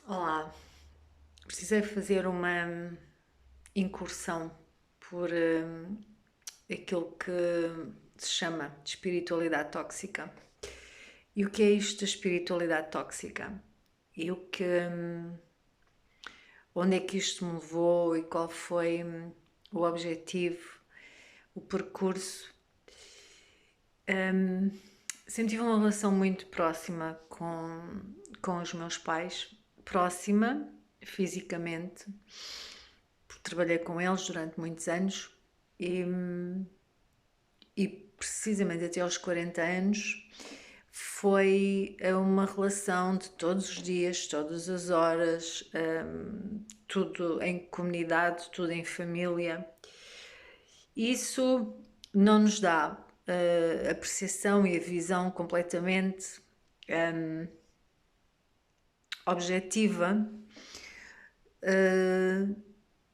Olá, precisei fazer uma incursão por aquilo que se chama de espiritualidade tóxica. E o que é isto da espiritualidade tóxica? E onde é que isto me levou e qual foi o objetivo, o percurso? Sempre tive uma relação muito próxima com os meus pais, próxima fisicamente, porque trabalhei com eles durante muitos anos e, e precisamente até aos 40 anos foi uma relação de todos os dias, todas as horas, tudo em comunidade, tudo em família. Isso não nos dá a percepção e a visão completamente objetiva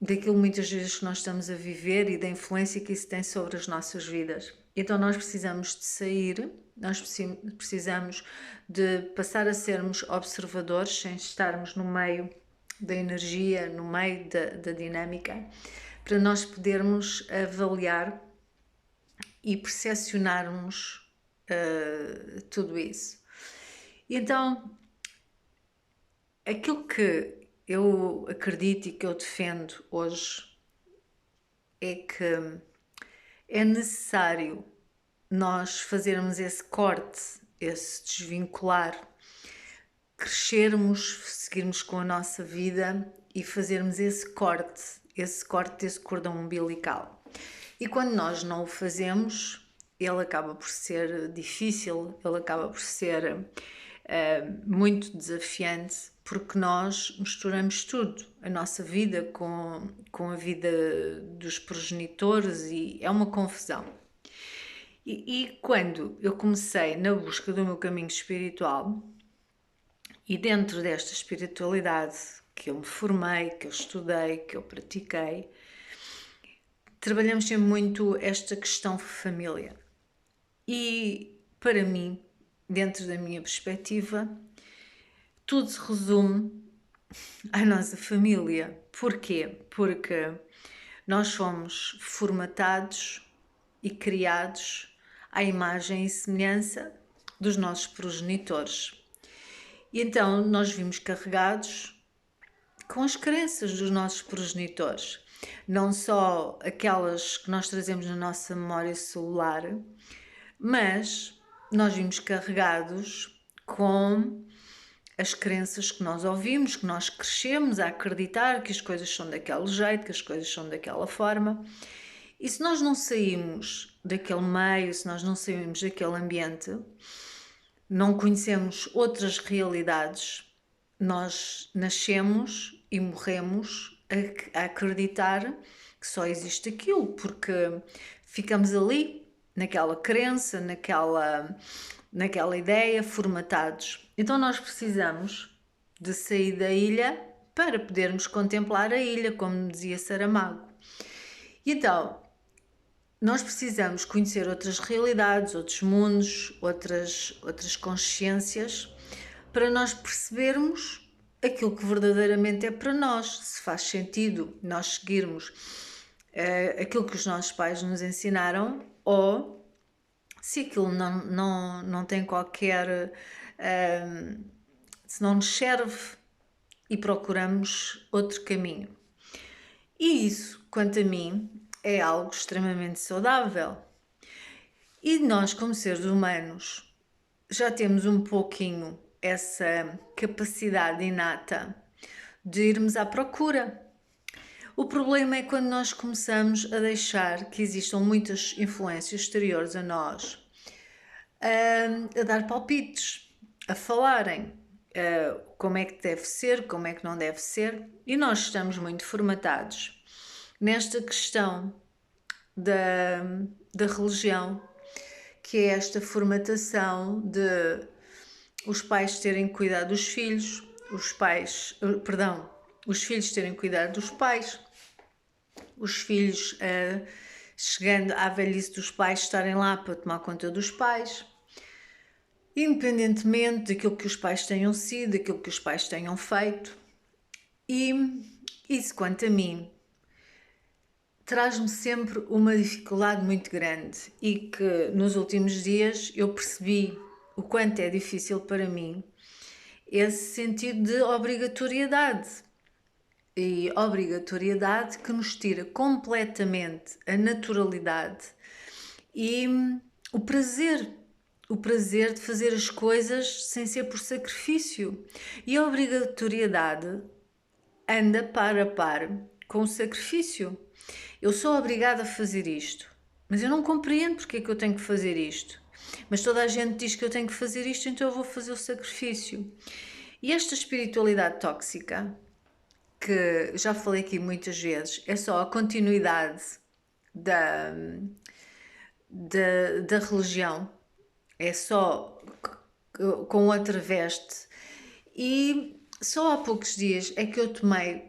daquilo muitas vezes que nós estamos a viver e da influência que isso tem sobre as nossas vidas. Então nós precisamos de sair, nós precisamos de passar a sermos observadores sem estarmos no meio da energia, no meio da dinâmica, para nós podermos avaliar e percepcionarmos tudo isso. E então, aquilo que eu acredito e que eu defendo hoje é que é necessário nós fazermos esse corte, esse desvincular, crescermos, seguirmos com a nossa vida e fazermos esse corte desse cordão umbilical. E quando nós não o fazemos, ele acaba por ser difícil, ele acaba por ser muito desafiante, porque nós misturamos tudo, a nossa vida com a vida dos progenitores, e é uma confusão. E quando eu comecei na busca do meu caminho espiritual, e dentro desta espiritualidade que eu me formei, que eu estudei, que eu pratiquei, trabalhamos sempre muito esta questão família. E para mim, dentro da minha perspectiva, tudo se resume à nossa família. Porquê? Porque nós fomos formatados e criados à imagem e semelhança dos nossos progenitores. E então nós vimos carregados com as crenças dos nossos progenitores, não só aquelas que nós trazemos na nossa memória celular, mas nós vimos carregados com as crenças que nós ouvimos, que nós crescemos a acreditar que as coisas são daquele jeito, que as coisas são daquela forma. E se nós não saímos daquele meio, se nós não saímos daquele ambiente, não conhecemos outras realidades, nós nascemos e morremos a acreditar que só existe aquilo, porque ficamos ali, naquela crença, naquela ideia, formatados. Então nós precisamos de sair da ilha para podermos contemplar a ilha, como dizia Saramago. E então, nós precisamos conhecer outras realidades, outros mundos, outras consciências, para nós percebermos aquilo que verdadeiramente é para nós, se faz sentido nós seguirmos aquilo que os nossos pais nos ensinaram, ou se aquilo não tem qualquer... se não nos serve e procuramos outro caminho. E isso, quanto a mim, é algo extremamente saudável. E nós, como seres humanos, já temos um pouquinho essa capacidade inata de irmos à procura. O problema é quando nós começamos a deixar que existam muitas influências exteriores a nós, a dar palpites, a falarem como é que deve ser, como é que não deve ser, e nós estamos muito formatados nesta questão da religião, que é esta formatação de os pais terem cuidado dos filhos, os filhos terem cuidado dos pais, os filhos chegando à velhice dos pais estarem lá para tomar conta dos pais. independentemente daquilo que os pais tenham sido, daquilo que os pais tenham feito. E isso, quanto a mim, traz-me sempre uma dificuldade muito grande e que nos últimos dias eu percebi o quanto é difícil para mim esse sentido de obrigatoriedade. E obrigatoriedade que nos tira completamente a naturalidade e o prazer de fazer as coisas sem ser por sacrifício. E a obrigatoriedade anda par a par com o sacrifício. Eu sou obrigada a fazer isto, mas eu não compreendo porque é que eu tenho que fazer isto. Mas toda a gente diz que eu tenho que fazer isto, então eu vou fazer o sacrifício. E esta espiritualidade tóxica, que já falei aqui muitas vezes, é só a continuidade da religião, é só com outra veste. E só há poucos dias é que eu tomei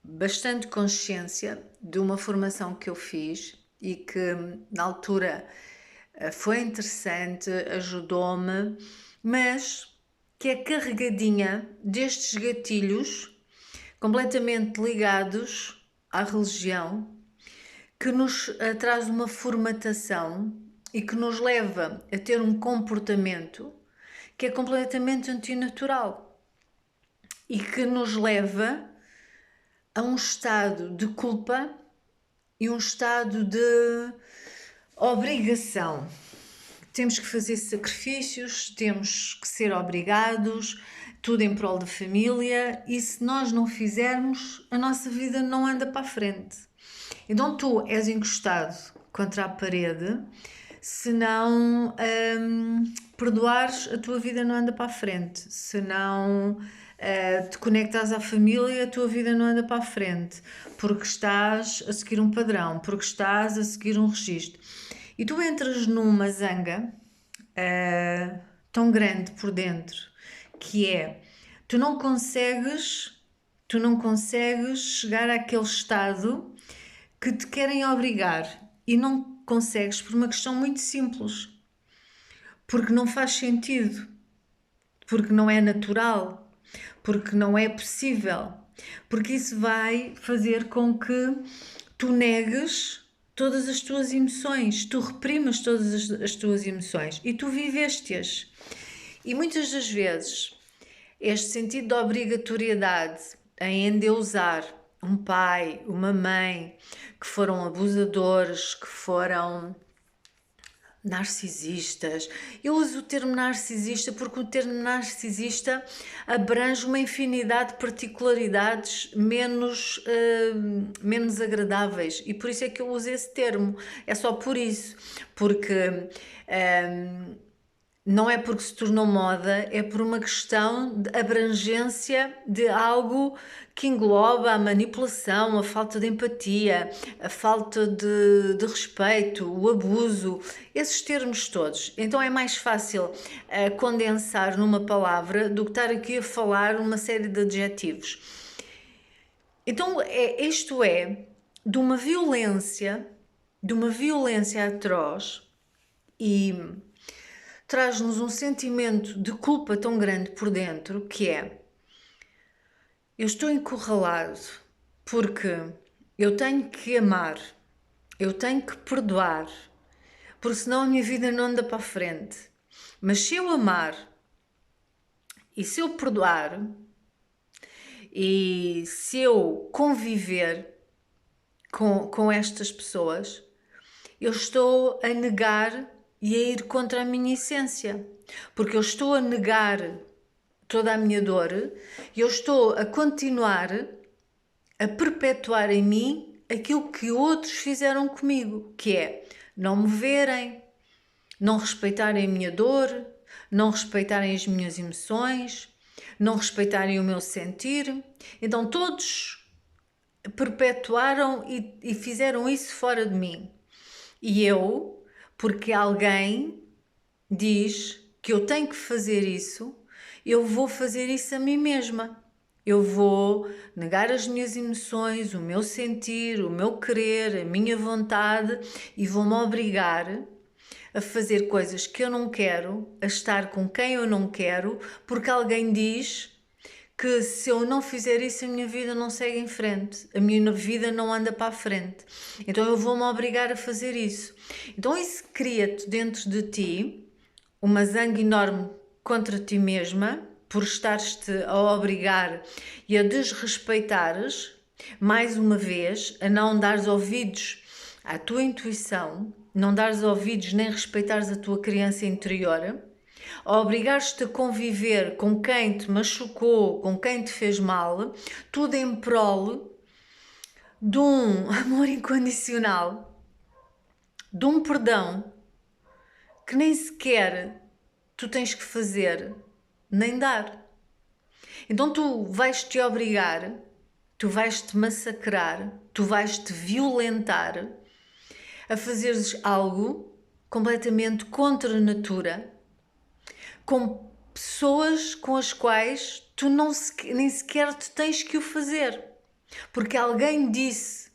bastante consciência de uma formação que eu fiz e que na altura foi interessante, ajudou-me, mas que é carregadinha destes gatilhos completamente ligados à religião, que nos traz uma formatação e que nos leva a ter um comportamento que é completamente antinatural e que nos leva a um estado de culpa e um estado de obrigação. Temos que fazer sacrifícios, temos que ser obrigados, tudo em prol da família, e se nós não fizermos, a nossa vida não anda para a frente. Então tu és encostado contra a parede, se não perdoares, a tua vida não anda para a frente. Se não te conectas à família, a tua vida não anda para a frente, porque estás a seguir um padrão, porque estás a seguir um registro. E tu entras numa zanga tão grande por dentro, que é, tu não consegues chegar àquele estado que te querem obrigar e não consegues por uma questão muito simples, porque não faz sentido, porque não é natural, porque não é possível, porque isso vai fazer com que tu negues todas as tuas emoções, tu reprimas todas as tuas emoções e tu viveste-as. E muitas das vezes este sentido de obrigatoriedade em endeusar um pai, uma mãe que foram abusadores, que foram narcisistas. Eu uso o termo narcisista porque o termo narcisista abrange uma infinidade de particularidades menos agradáveis e por isso é que eu uso esse termo. É só por isso, porque não é porque se tornou moda, é por uma questão de abrangência de algo que engloba a manipulação, a falta de empatia, a falta de respeito, o abuso, esses termos todos. Então é mais fácil condensar numa palavra do que estar aqui a falar uma série de adjetivos. Então isto é de uma violência atroz e traz-nos um sentimento de culpa tão grande por dentro, que é, eu estou encurralado porque eu tenho que amar, eu tenho que perdoar, porque senão a minha vida não anda para a frente. Mas se eu amar e se eu perdoar e se eu conviver com estas pessoas, eu estou a negar e a ir contra a minha essência, porque eu estou a negar toda a minha dor e eu estou a continuar a perpetuar em mim aquilo que outros fizeram comigo, que é não me verem, não respeitarem a minha dor, não respeitarem as minhas emoções, não respeitarem o meu sentir. Então todos perpetuaram e fizeram isso fora de mim. E eu, porque alguém diz que eu tenho que fazer isso, eu vou fazer isso a mim mesma. Eu vou negar as minhas emoções, o meu sentir, o meu querer, a minha vontade e vou-me obrigar a fazer coisas que eu não quero, a estar com quem eu não quero, porque alguém diz que se eu não fizer isso a minha vida não segue em frente, a minha vida não anda para a frente. Então eu vou-me obrigar a fazer isso. Então isso cria-te dentro de ti uma zanga enorme contra ti mesma, por estares-te a obrigar e a desrespeitares, mais uma vez, a não dares ouvidos à tua intuição, não dares ouvidos nem respeitares a tua criança interior, a obrigares-te a conviver com quem te machucou, com quem te fez mal, tudo em prol de um amor incondicional, de um perdão que nem sequer tu tens que fazer, nem dar. Então tu vais-te obrigar, tu vais-te massacrar, tu vais-te violentar a fazeres algo completamente contra a natura, com pessoas com as quais tu nem sequer te tens que o fazer, porque alguém disse.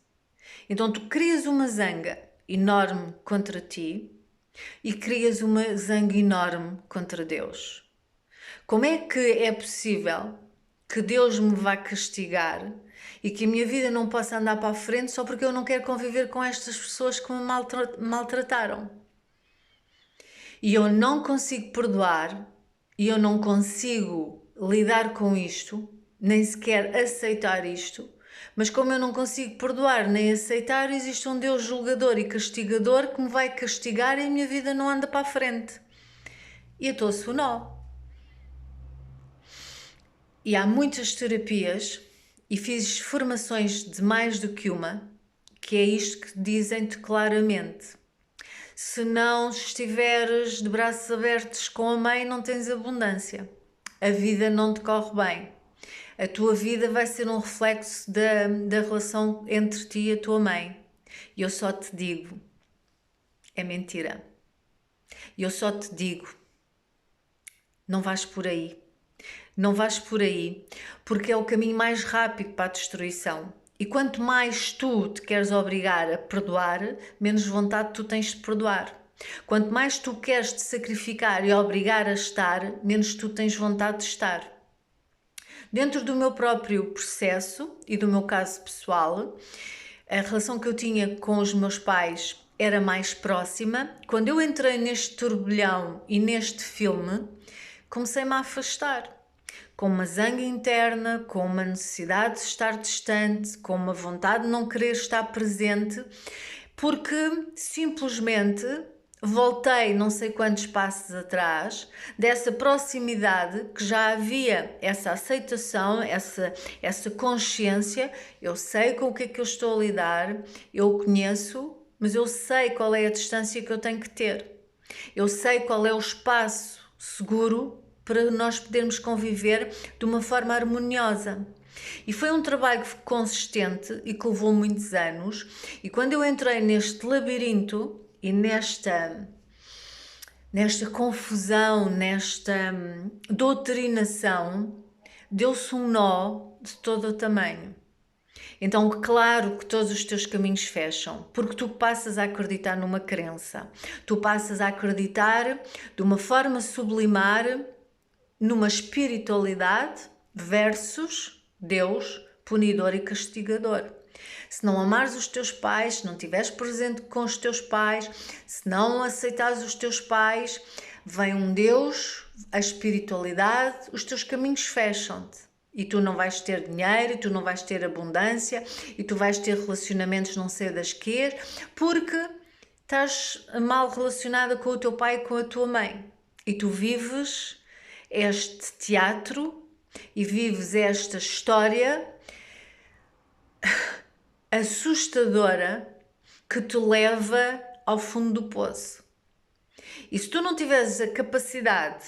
Então tu crias uma zanga enorme contra ti e crias uma zanga enorme contra Deus. Como é que é possível que Deus me vá castigar e que a minha vida não possa andar para a frente só porque eu não quero conviver com estas pessoas que me maltrataram? E eu não consigo perdoar, e eu não consigo lidar com isto, nem sequer aceitar isto, mas como eu não consigo perdoar nem aceitar, existe um Deus julgador e castigador que me vai castigar e a minha vida não anda para a frente. E atou-se o nó. E há muitas terapias, e fiz formações de mais do que uma, que é isto que dizem-te claramente. Se não estiveres de braços abertos com a mãe, não tens abundância. A vida não te corre bem. A tua vida vai ser um reflexo da relação entre ti e a tua mãe. E eu só te digo, é mentira. E eu só te digo, não vais por aí. Não vais por aí, porque é o caminho mais rápido para a destruição. E quanto mais tu te queres obrigar a perdoar, menos vontade tu tens de perdoar. Quanto mais tu queres te sacrificar e obrigar a estar, menos tu tens vontade de estar. Dentro do meu próprio processo e do meu caso pessoal, a relação que eu tinha com os meus pais era mais próxima. Quando eu entrei neste turbilhão e neste filme, comecei-me a afastar. Com uma zanga interna, com uma necessidade de estar distante, com uma vontade de não querer estar presente, porque simplesmente voltei não sei quantos passos atrás dessa proximidade que já havia, essa aceitação, essa consciência. Eu sei com o que é que eu estou a lidar, eu conheço, mas eu sei qual é a distância que eu tenho que ter. Eu sei qual é o espaço seguro para nós podermos conviver de uma forma harmoniosa. E foi um trabalho consistente e que levou muitos anos. E quando eu entrei neste labirinto e nesta confusão, nesta doutrinação, deu-se um nó de todo o tamanho. Então, claro que todos os teus caminhos fecham, porque tu passas a acreditar numa crença. Tu passas a acreditar de uma forma sublimar numa espiritualidade versus Deus punidor e castigador. Se não amares os teus pais, se não estiveres presente com os teus pais, se não aceitares os teus pais, vem um Deus, a espiritualidade, os teus caminhos fecham-te. E tu não vais ter dinheiro, e tu não vais ter abundância, e tu vais ter relacionamentos não sei das quê, porque estás mal relacionada com o teu pai e com a tua mãe. E tu vives este teatro e vives esta história assustadora que te leva ao fundo do poço. E se tu não tiveres a capacidade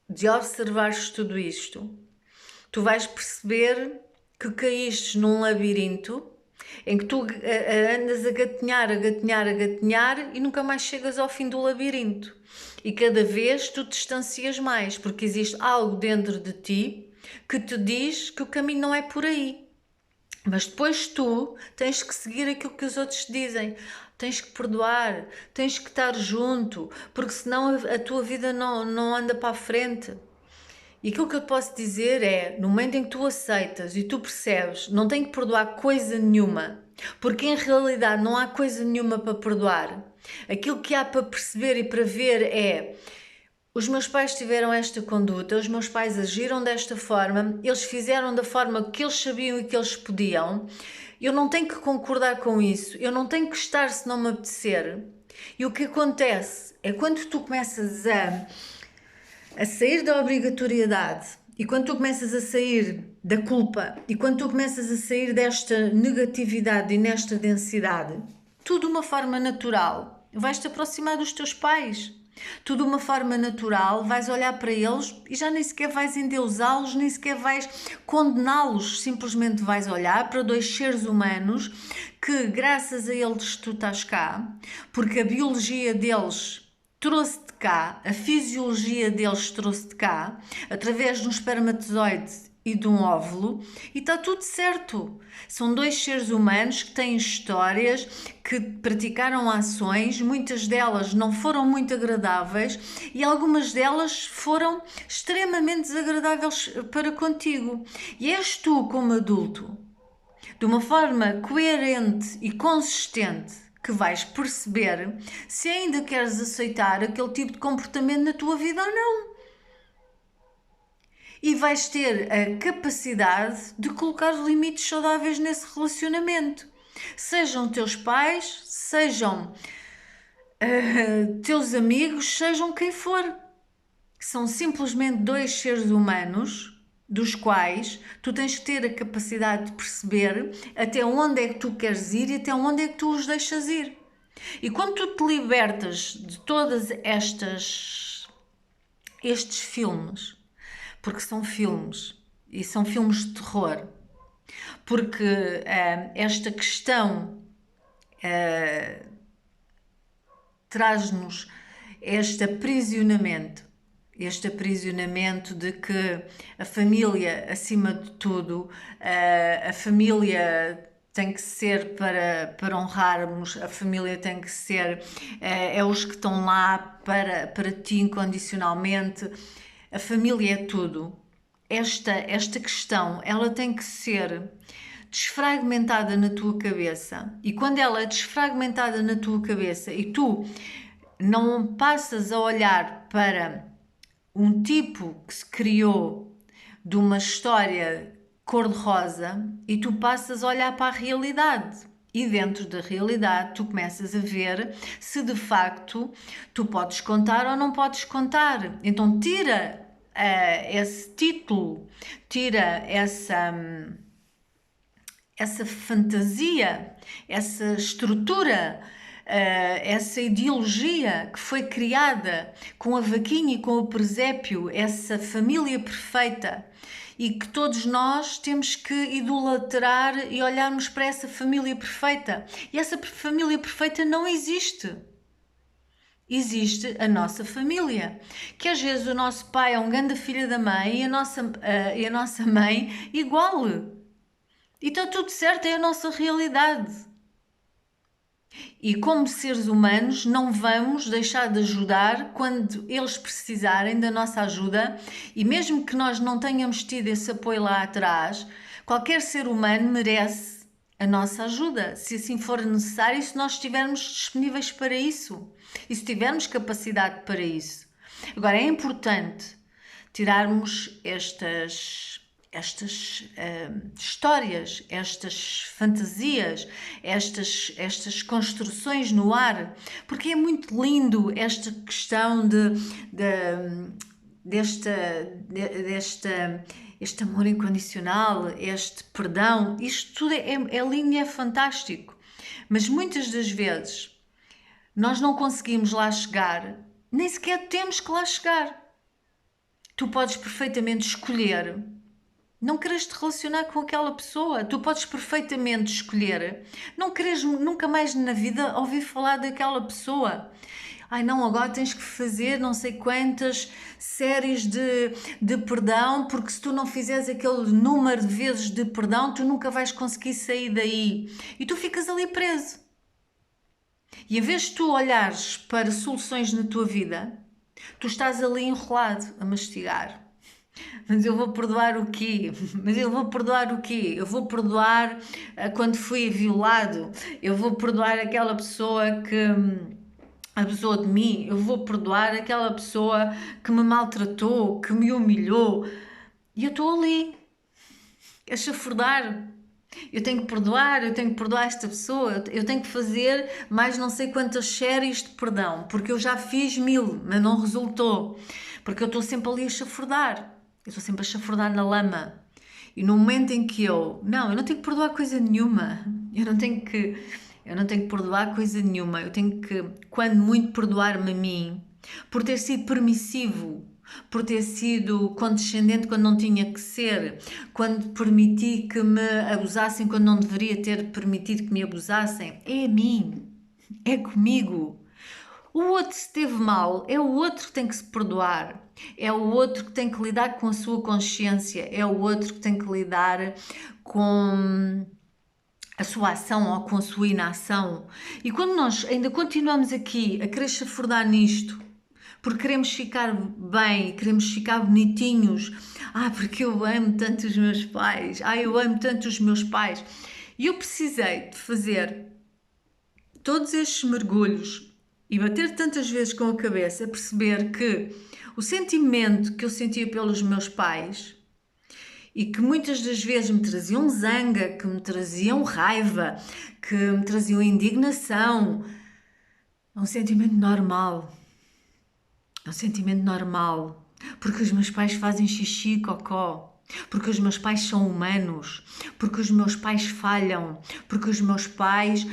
de observares tudo isto, tu vais perceber que caíste num labirinto em que tu andas a gatinhar e nunca mais chegas ao fim do labirinto. E cada vez tu te distancias mais, porque existe algo dentro de ti que te diz que o caminho não é por aí. Mas depois tu tens que seguir aquilo que os outros te dizem. Tens que perdoar, tens que estar junto, porque senão a tua vida não anda para a frente. E aquilo que eu te posso dizer é, no momento em que tu aceitas e tu percebes, não tenho que perdoar coisa nenhuma, porque em realidade não há coisa nenhuma para perdoar. Aquilo que há para perceber e para ver é, os meus pais tiveram esta conduta, os meus pais agiram desta forma, eles fizeram da forma que eles sabiam e que eles podiam. Eu não tenho que concordar com isso, eu não tenho que estar se não me apetecer. E o que acontece é quando tu começas a sair da obrigatoriedade e quando tu começas a sair da culpa e quando tu começas a sair desta negatividade e nesta densidade, tu de uma forma natural vais-te aproximar dos teus pais. Tu de uma forma natural vais olhar para eles e já nem sequer vais endeusá-los, nem sequer vais condená-los, simplesmente vais olhar para dois seres humanos que graças a eles tu estás cá, porque a biologia deles trouxe-te cá, a fisiologia deles trouxe-te cá, através de um espermatozoide e de um óvulo, e está tudo certo. São dois seres humanos que têm histórias, que praticaram ações, muitas delas não foram muito agradáveis e algumas delas foram extremamente desagradáveis para contigo. E és tu, como adulto, de uma forma coerente e consistente, que vais perceber se ainda queres aceitar aquele tipo de comportamento na tua vida ou não. E vais ter a capacidade de colocar limites saudáveis nesse relacionamento. Sejam teus pais, sejam teus amigos, sejam quem for. São simplesmente dois seres humanos dos quais tu tens que ter a capacidade de perceber até onde é que tu queres ir e até onde é que tu os deixas ir. E quando tu te libertas de todas estes filmes, porque são filmes e são filmes de terror, porque esta questão traz-nos este aprisionamento de que a família, acima de tudo, a família tem que ser para honrarmos, a família tem que ser, é os que estão lá para ti incondicionalmente, a família é tudo. Esta questão, ela tem que ser desfragmentada na tua cabeça, e quando ela é desfragmentada na tua cabeça e tu não passas a olhar para um tipo que se criou de uma história cor-de-rosa e tu passas a olhar para a realidade. E dentro da realidade tu começas a ver se de facto tu podes contar ou não podes contar. Então tira esse título, tira essa fantasia, essa estrutura, essa ideologia que foi criada com a vaquinha e com o presépio, essa família perfeita, e que todos nós temos que idolatrar e olharmos para essa família perfeita. E essa família perfeita não existe. Existe a nossa família, que às vezes o nosso pai é um grande filho da mãe e a nossa mãe igual. E está tudo certo, é a nossa realidade. E como seres humanos não vamos deixar de ajudar quando eles precisarem da nossa ajuda, e mesmo que nós não tenhamos tido esse apoio lá atrás, qualquer ser humano merece a nossa ajuda, se assim for necessário, se nós estivermos disponíveis para isso e se tivermos capacidade para isso. Agora, é importante tirarmos estas histórias, estas fantasias, estas construções no ar, porque é muito lindo esta questão este amor incondicional, este perdão. Isto tudo é lindo e é fantástico, mas muitas das vezes nós não conseguimos lá chegar, nem sequer temos que lá chegar. Tu podes perfeitamente escolher não queres te relacionar com aquela pessoa. Tu podes perfeitamente escolher não queres nunca mais na vida ouvir falar daquela pessoa. Ai não, agora tens que fazer não sei quantas séries de perdão, porque se tu não fizeres aquele número de vezes de perdão, tu nunca vais conseguir sair daí. E tu ficas ali preso. E em vez de tu olhares para soluções na tua vida, tu estás ali enrolado a mastigar. Mas eu vou perdoar o quê? Mas eu vou perdoar o quê? Eu vou perdoar quando fui violado. Eu vou perdoar aquela pessoa que abusou de mim. Eu vou perdoar aquela pessoa que me maltratou, que me humilhou. E eu estou ali a chafurdar. Eu tenho que perdoar esta pessoa, eu tenho que fazer mais não sei quantas séries de perdão, porque eu já fiz 1000, mas não resultou, porque eu estou sempre ali a chafurdar, eu estou sempre a chafurdar na lama. E no momento em que eu não tenho que perdoar coisa nenhuma, eu não tenho que perdoar coisa nenhuma, eu tenho que, quando muito, perdoar-me a mim, por ter sido permissivo, por ter sido condescendente quando não tinha que ser, quando permiti que me abusassem quando não deveria ter permitido que me abusassem. É a mim, é comigo. O outro, se esteve mal, é o outro que tem que se perdoar, é o outro que tem que lidar com a sua consciência, é o outro que tem que lidar com a sua ação ou com a sua inação. E quando nós ainda continuamos aqui a querer chafurdar nisto, porque queremos ficar bem, queremos ficar bonitinhos. Porque eu amo tanto os meus pais. Eu amo tanto os meus pais. E eu precisei de fazer todos estes mergulhos e bater tantas vezes com a cabeça a perceber que o sentimento que eu sentia pelos meus pais e que muitas das vezes me traziam zanga, que me traziam raiva, que me traziam indignação, é um sentimento normal. É um sentimento normal, porque os meus pais fazem xixi e cocó, porque os meus pais são humanos, porque os meus pais falham, porque os meus pais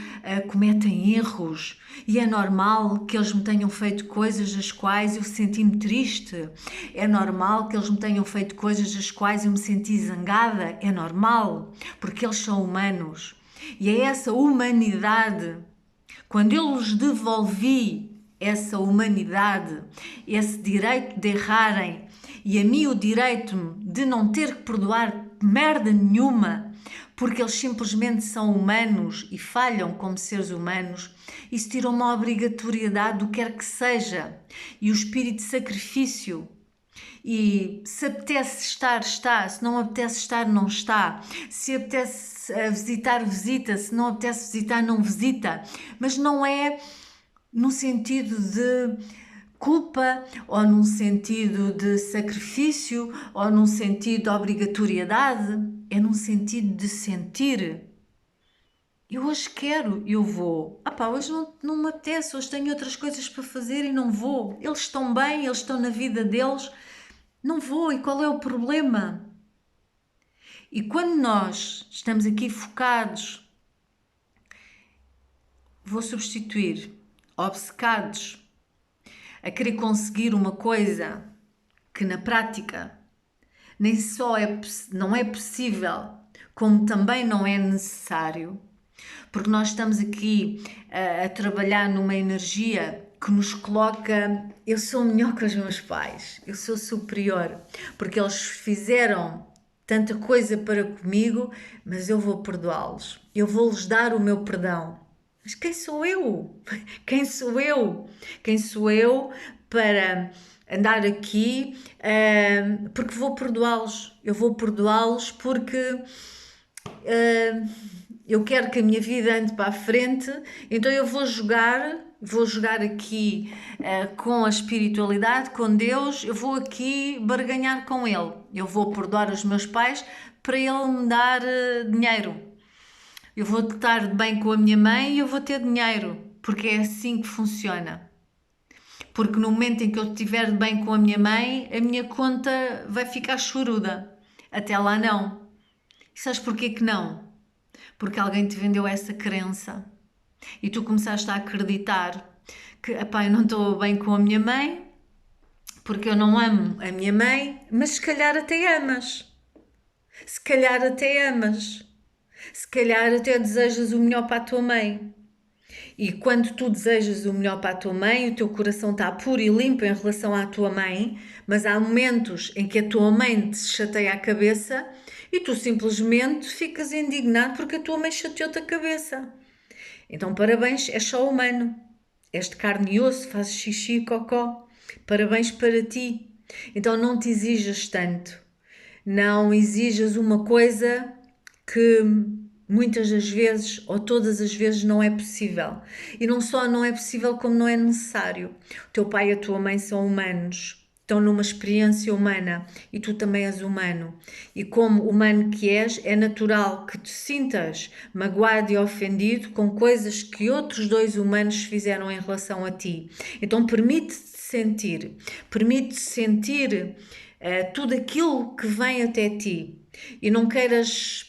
cometem erros e é normal que eles me tenham feito coisas das quais eu senti-me triste, é normal que eles me tenham feito coisas das quais eu me senti zangada, é normal, porque eles são humanos e é essa humanidade, quando eu lhes devolvi essa humanidade, esse direito de errarem e a mim o direito de não ter que perdoar merda nenhuma, porque eles simplesmente são humanos e falham como seres humanos, isso tira uma obrigatoriedade do que quer que seja. E o espírito de sacrifício, e se apetece estar, está, se não apetece estar, não está, se apetece visitar, visita, se não apetece visitar, não visita, mas não é num sentido de culpa, ou num sentido de sacrifício, ou num sentido de obrigatoriedade, é num sentido de sentir. Eu hoje quero, eu vou. Hoje não me apetece, hoje tenho outras coisas para fazer e não vou. Eles estão bem, eles estão na vida deles, não vou. E qual é o problema? E quando nós estamos aqui focados, vou substituir, obcecados, a querer conseguir uma coisa que na prática nem só não é possível, como também não é necessário, porque nós estamos aqui a trabalhar numa energia que nos coloca, eu sou melhor que os meus pais, eu sou superior, porque eles fizeram tanta coisa para comigo, mas eu vou perdoá-los, eu vou-lhes dar o meu perdão. Mas quem sou eu? Quem sou eu? Quem sou eu para andar aqui? Porque vou perdoá-los. Eu vou perdoá-los porque eu quero que a minha vida ande para a frente. Então eu vou jogar aqui com a espiritualidade, com Deus. Eu vou aqui barganhar com Ele. Eu vou perdoar os meus pais para Ele me dar dinheiro. Eu vou estar bem com a minha mãe e eu vou ter dinheiro, porque é assim que funciona. Porque no momento em que eu estiver bem com a minha mãe, a minha conta vai ficar choruda. Até lá não. E sabes porquê que não? Porque alguém te vendeu essa crença. E tu começaste a acreditar que, eu não estou bem com a minha mãe, porque eu não amo a minha mãe, mas se calhar até amas. Se calhar até amas. Se calhar até desejas o melhor para a tua mãe. E quando tu desejas o melhor para a tua mãe, o teu coração está puro e limpo em relação à tua mãe, mas há momentos em que a tua mãe te chateia a cabeça e tu simplesmente ficas indignado porque a tua mãe chateou-te a cabeça. Então, parabéns, és só humano. És de carne e osso, fazes xixi e cocó. Parabéns para ti. Então, não te exijas tanto. Não exijas uma coisa que muitas das vezes ou todas as vezes não é possível. E não só não é possível, como não é necessário. O teu pai e a tua mãe são humanos. Estão numa experiência humana e tu também és humano. E como humano que és, é natural que te sintas magoado e ofendido com coisas que outros dois humanos fizeram em relação a ti. Então permite-te sentir tudo aquilo que vem até ti e não queiras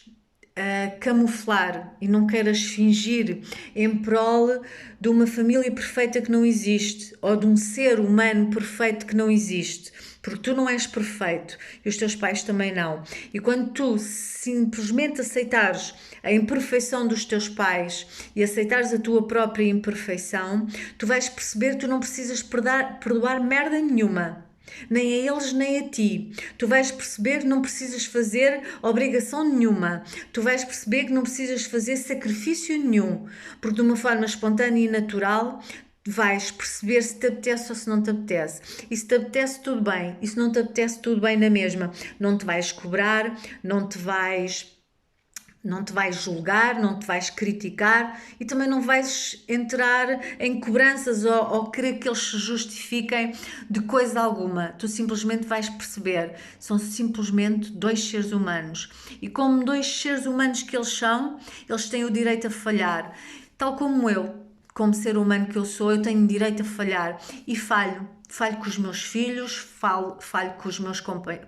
camuflar e não queiras fingir em prol de uma família perfeita que não existe ou de um ser humano perfeito que não existe, porque tu não és perfeito e os teus pais também não. E quando tu simplesmente aceitares a imperfeição dos teus pais e aceitares a tua própria imperfeição, tu vais perceber que tu não precisas perdoar merda nenhuma. Nem a eles, nem a ti. Tu vais perceber que não precisas fazer obrigação nenhuma. Tu vais perceber que não precisas fazer sacrifício nenhum. Porque de uma forma espontânea e natural, vais perceber se te apetece ou se não te apetece. E se te apetece, tudo bem. E se não te apetece, tudo bem na mesma. Não te vais cobrar, não te vais julgar, não te vais criticar e também não vais entrar em cobranças ou querer que eles se justifiquem de coisa alguma. Tu simplesmente vais perceber, são simplesmente dois seres humanos. E como dois seres humanos que eles são, eles têm o direito a falhar. Tal como eu, como ser humano que eu sou, eu tenho direito a falhar e falho. Falho com os meus filhos, falho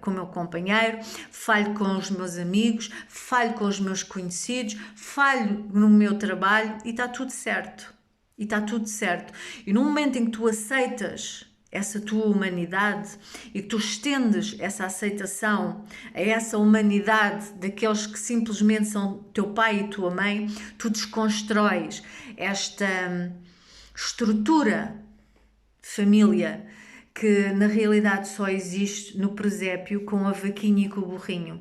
com o meu companheiro, falho com os meus amigos, falho com os meus conhecidos, falho no meu trabalho e está tudo certo. E está tudo certo. E no momento em que tu aceitas essa tua humanidade e que tu estendes essa aceitação a essa humanidade daqueles que simplesmente são teu pai e tua mãe, tu desconstróis esta estrutura família que na realidade só existe no presépio com a vaquinha e com o burrinho.